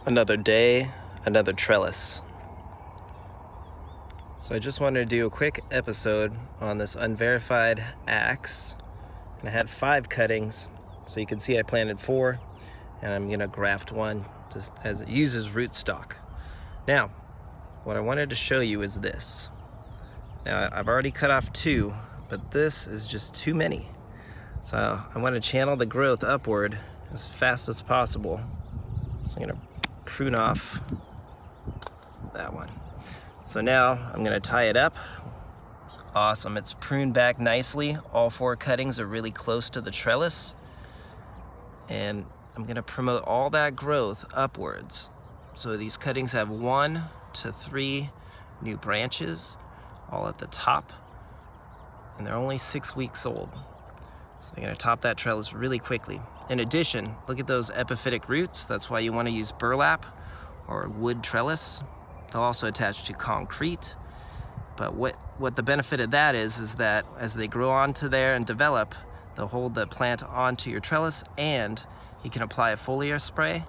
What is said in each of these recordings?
Another day, another trellis. So I just wanted to do a quick episode on this unverified axe. And I had 5 cuttings, so you can see I planted 4, and I'm gonna graft one just as it uses rootstock. Now, what I wanted to show you is this. Now I've already cut off 2, but this is just too many. So I want to channel the growth upward as fast as possible. So I'm gonna prune off that one. So now I'm gonna tie it up. Awesome, it's pruned back nicely. All 4 cuttings are really close to the trellis. And I'm gonna promote all that growth upwards. So these cuttings have 1 to 3 new branches, all at the top. And they're only 6 weeks old. So they're gonna top that trellis really quickly. In addition, look at those epiphytic roots. That's why you wanna use burlap or wood trellis. They'll also attach to concrete. But what the benefit of that is that as they grow onto there and develop, they'll hold the plant onto your trellis, and you can apply a foliar spray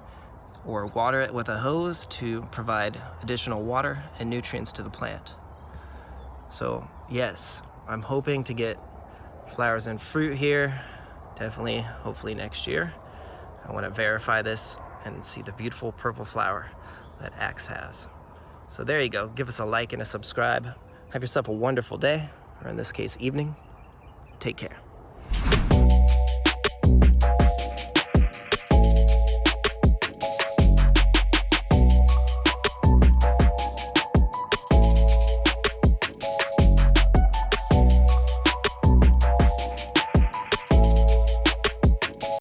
or water it with a hose to provide additional water and nutrients to the plant. So yes, I'm hoping to get flowers and fruit here, definitely, hopefully next year. I want to verify this and see the beautiful purple flower that axe has. So there you go, give us a like and a subscribe. Have yourself a wonderful day, or in this case, evening. Take care.